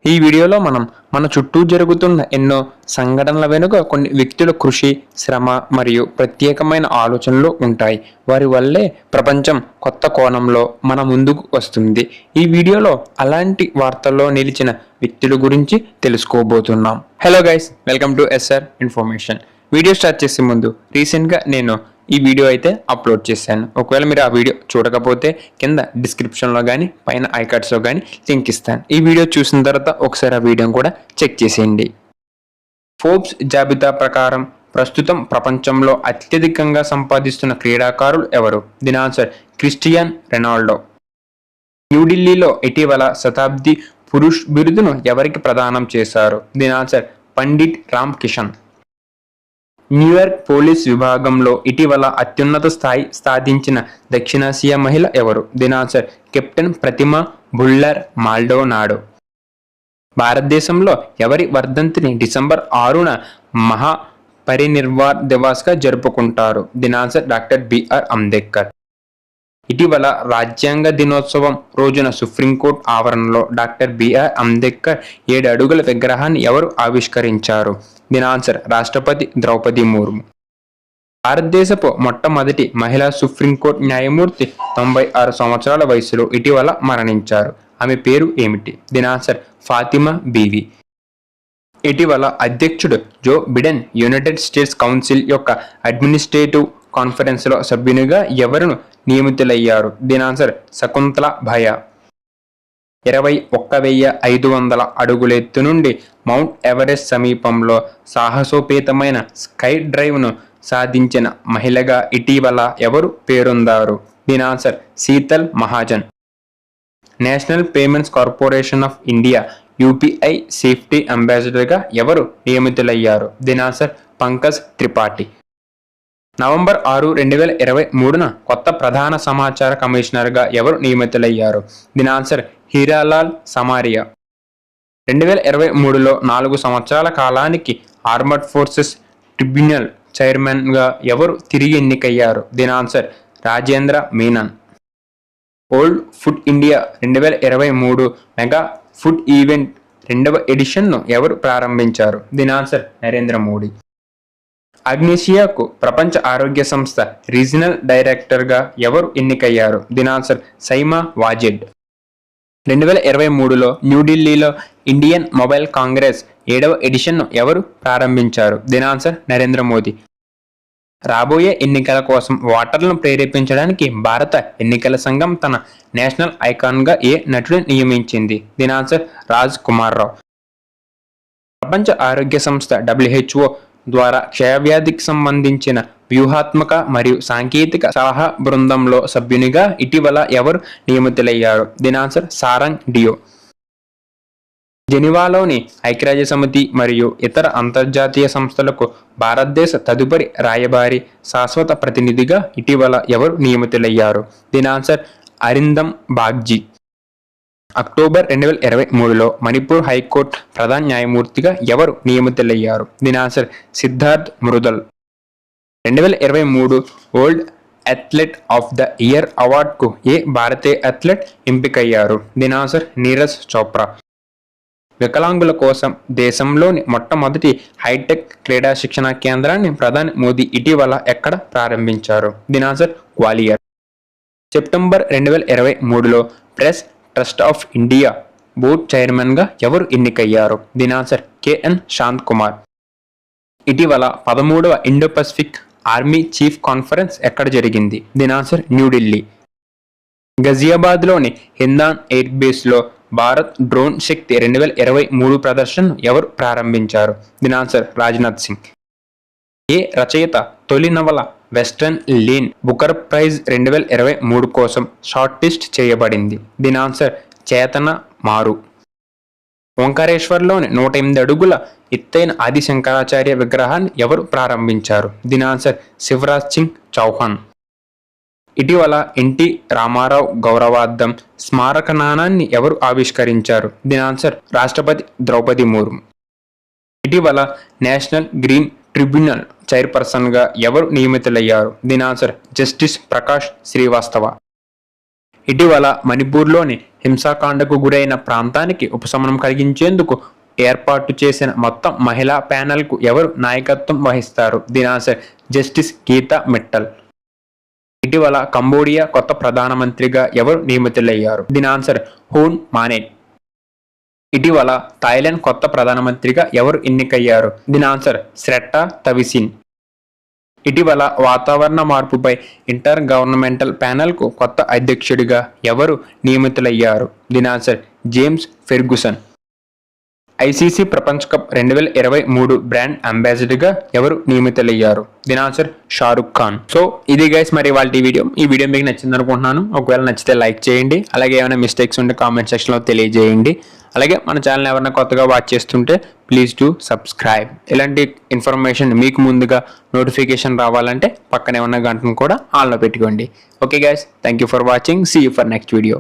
ఈ వీడియోలో మనం మన చుట్టూ జరుగుతున్న ఎన్నో సంఘటనల వెనుక కొన్ని వ్యక్తుల కృషి, శ్రమ మరియు ప్రత్యేకమైన ఆలోచనలు ఉంటాయి. వారి వల్లే ప్రపంచం కొత్త కోణంలో మన ముందుకు వస్తుంది. ఈ వీడియోలో అలాంటి వార్తల్లో నిలిచిన వ్యక్తుల గురించి తెలుసుకోబోతున్నాం. Hello guys, welcome to SR information. Video start చేసే ముందు రీసెంట్గా నేను ఈ వీడియో అయితే అప్లోడ్ చేశాను. ఒకవేళ మీరు ఆ వీడియో చూడకపోతే కింద డిస్క్రిప్షన్లో కానీ పైన ఐకార్డ్స్లో కానీ లింక్ ఇస్తాను. ఈ వీడియో చూసిన తర్వాత ఒకసారి ఆ వీడియోని కూడా చెక్ చేసేయండి. ఫోర్బ్స్ జాబితా ప్రకారం ప్రస్తుతం ప్రపంచంలో అత్యధికంగా సంపాదిస్తున్న క్రీడాకారులు ఎవరు? దీని ఆన్సర్ క్రిస్టియన్ రొనాల్డో. న్యూఢిల్లీలో ఇటీవల శతాబ్ది పురుష్ బిరుదును ఎవరికి ప్రదానం చేశారు? దీని answer Pandit Ram Kishan. New York police విభాగంలో ఇటీవల అత్యున్నత స్థాయి సాధించిన దక్షిణాసియా మహిళ ఎవరు? దీని ఆన్సర్ కెప్టెన్ ప్రతిమ బుల్లర్ మాల్డోనాడో. భారతదేశంలో ఎవరి వర్ధంతిని డిసెంబర్ 6న మహా పరినిర్వాణ్ దివాస్గా జరుపుకుంటారు? దీని ఆన్సర్ డాక్టర్ బిఆర్ అంబేద్కర్. ఇటీవల రాజ్యాంగ దినోత్సవం రోజున సుప్రీంకోర్టు ఆవరణలో డాక్టర్ బిఆర్ అంబేద్కర్ 7 అడుగుల విగ్రహాన్ని ఎవరు ఆవిష్కరించారు? దీని ఆన్సర్ రాష్ట్రపతి ద్రౌపది ముర్ము. భారతదేశపు మొట్టమొదటి మహిళా సుప్రీంకోర్టు న్యాయమూర్తి 96 సంవత్సరాల వయసులో ఇటీవల మరణించారు. ఆమె పేరు ఏమిటి? దీని ఆన్సర్ ఫాతిమా బీవి. ఇటీవల అధ్యక్షుడు Joe Biden United States council యొక్క అడ్మినిస్ట్రేటివ్ కాన్ఫరెన్స్లో సభ్యునిగా ఎవరును నియమితులయ్యారు? దీని ఆన్సర్ శకుంతల భయ. 21,500 అడుగుల ఎత్తు నుండి మౌంట్ ఎవరెస్ట్ సమీపంలో సాహసోపేతమైన స్కై డ్రైవ్ను సాధించిన మహిళగా ఇటీవల ఎవరు పేరొందారు? దీని answer Sheetal Mahajan. National Payments Corporation of India UPI safety అంబాసిడర్గా ఎవరు నియమితులయ్యారు? దీని ఆన్సర్ పంకజ్ త్రిపాఠి. నవంబర్ 6, 2023న కొత్త ప్రధాన సమాచార కమిషనర్గా ఎవరు నియమితులయ్యారు? దీని ఆన్సర్ హీరాలాల్ సమారియా. 2023లో 4 సంవత్సరాల కాలానికి ఆర్మర్డ్ ఫోర్సెస్ ట్రిబ్యునల్ చైర్మన్గా ఎవరు తిరిగి ఎన్నికయ్యారు? దీని answer Rajendra Menon. World food India 2023 మెగా ఫుడ్ ఈవెంట్ 2వ ఎడిషన్ను ఎవరు ప్రారంభించారు? దీని ఆన్సర్ నరేంద్ర మోడీ. అగ్నేషియాకు ప్రపంచ ఆరోగ్య సంస్థ రీజనల్ డైరెక్టర్గా ఎవరు ఎన్నికయ్యారు? దీని ఆన్సర్ సైమా వాజెడ్. 2023లో న్యూఢిల్లీలో ఇండియన్ మొబైల్ కాంగ్రెస్ 7వ ఎడిషన్ను ఎవరు ప్రారంభించారు? దీని ఆన్సర్ నరేంద్ర మోదీ. రాబోయే ఎన్నికల కోసం ఓటర్లను ప్రేరేపించడానికి భారత ఎన్నికల సంఘం తన నేషనల్ ఐకాన్గా ఏ నటుడిని నియమించింది? దీని ఆన్సర్ రాజ్ కుమార్ రావు. ప్రపంచ ఆరోగ్య సంస్థ WHO ద్వారా క్షయవ్యాధికి సంబంధించిన వ్యూహాత్మక మరియు సాంకేతిక సలహా బృందంలో సభ్యునిగా ఇటీవల ఎవరు నియమితులయ్యారు? దీని ఆన్సర్ సారంగ్ డియో. జెనీవాలోని ఐక్యరాజ్య సమితి మరియు ఇతర అంతర్జాతీయ సంస్థలకు భారతదేశ తదుపరి రాయబారి శాశ్వత ప్రతినిధిగా ఇటీవల ఎవరు నియమితులయ్యారు? దీని ఆన్సర్ అరిందమ్ బాగ్జీ. అక్టోబర్ 2023లో మణిపూర్ హైకోర్టు ప్రధాన న్యాయమూర్తిగా ఎవరు నియమితులయ్యారు? దీని ఆన్సర్ Siddharth Mridul. 2023 world athlete of the year అవార్డుకు ఏ భారతీయ అథ్లెట్ ఎంపికయ్యారు? దీని ఆన్సర్ నీరజ్ చోప్రా. వికలాంగుల కోసం దేశంలోని మొట్టమొదటి హైటెక్ క్రీడా శిక్షణ కేంద్రాన్ని ప్రధాని మోదీ ఇటీవల ఎక్కడ ప్రారంభించారు? దీని ఆన్సర్ గ్వాలియర్. సెప్టెంబర్ 2023లో press trust of India board చైర్మన్గా ఎవరు ఎన్నికయ్యారు? దీని ఆన్సర్ కేఎన్ శాంత్ కుమార్. ఇటీవల 13వ Indo Pacific army chief conference ఎక్కడ జరిగింది? దీని ఆన్సర్ న్యూఢిల్లీ. గజియాబాద్లోని హిందాన్ ఎయిర్ బేస్లో భారత్ డ్రోన్ శక్తి 2023 ప్రదర్శనను ఎవరు ప్రారంభించారు? దీని ఆన్సర్ రాజ్నాథ్ సింగ్. ఏ రచయిత తొలి నవల వెస్టర్న్ లేన్ బుకర్ ప్రైజ్ 2023 కోసం షార్ట్ లిస్ట్ చేయబడింది? దీని ఆన్సర్ చేతన మారు. ఓంకారేశ్వర్లోని 108 అడుగుల ఎత్తైన ఆది శంకరాచార్య విగ్రహాన్ని ఎవరు ప్రారంభించారు? దీని ఆన్సర్ శివరాజ్ సింగ్ చౌహాన్. ఇటీవల ఎన్టీ రామారావు గౌరవార్థం స్మారక నాణాన్ని ఎవరు ఆవిష్కరించారు? దీని ఆన్సర్ రాష్ట్రపతి ద్రౌపది ముర్ము. ఇటీవల నేషనల్ గ్రీన్ ట్రిబ్యునల్ చైర్పర్సన్గా ఎవరు నియమితులయ్యారు? దీని ఆన్సర్ జస్టిస్ ప్రకాష్ శ్రీవాస్తవ. ఇటీవల మణిపూర్లోని హింసాకాండకు గురైన ప్రాంతానికి ఉపశమనం కలిగించేందుకు ఏర్పాటు చేసిన మొత్తం మహిళా ప్యానెల్కు ఎవరు నాయకత్వం వహిస్తారు? దీని ఆన్సర్ జస్టిస్ గీతా మిట్టల్. ఇటీవల కంబోడియా కొత్త ప్రధానమంత్రిగా ఎవరు నియమితులయ్యారు? దీని ఆన్సర్ హూన్ మానేట్. ఇటీవల థాయిలాండ్ కొత్త ప్రధానమంత్రిగా ఎవరు ఎన్నికయ్యారు? దీని ఆన్సర్ స్రెట్టా తవిసిన్. ఇటీవల వాతావరణ మార్పుపై ఇంటర్ గవర్నమెంటల్ ప్యానెల్కు కొత్త అధ్యక్షుడిగా ఎవరు నియమితులయ్యారు? దీని ఆన్సర్ జేమ్స్ ఫెర్గుసన్. ఐసీసీ ప్రపంచ కప్ 2023 బ్రాండ్ అంబాసిడర్గా ఎవరు నియమితులయ్యారు? దీని ఆన్సర్ షారుఖ్ ఖాన్. సో ఇది గైస్ మరి వాళ్ళ వీడియో. ఈ వీడియో మీకు నచ్చింది అనుకుంటున్నాను. ఒకవేళ నచ్చితే లైక్ చేయండి. అలాగే ఏమైనా మిస్టేక్స్ ఉంటే కామెంట్ సెక్షన్లో తెలియజేయండి. అలాగే మన ఛానల్ ఎవరైనా కొత్తగా వాచ్ చేస్తుంటే ప్లీజ్ డు సబ్స్క్రైబ్. ఇలాంటి ఇన్ఫర్మేషన్ మీకు ముందుగా నోటిఫికేషన్ రావాలంటే పక్కనే ఉన్న గంటను కూడా ఆన్లో పెట్టుకోండి. Okay guys, thank you for watching. See you for next video.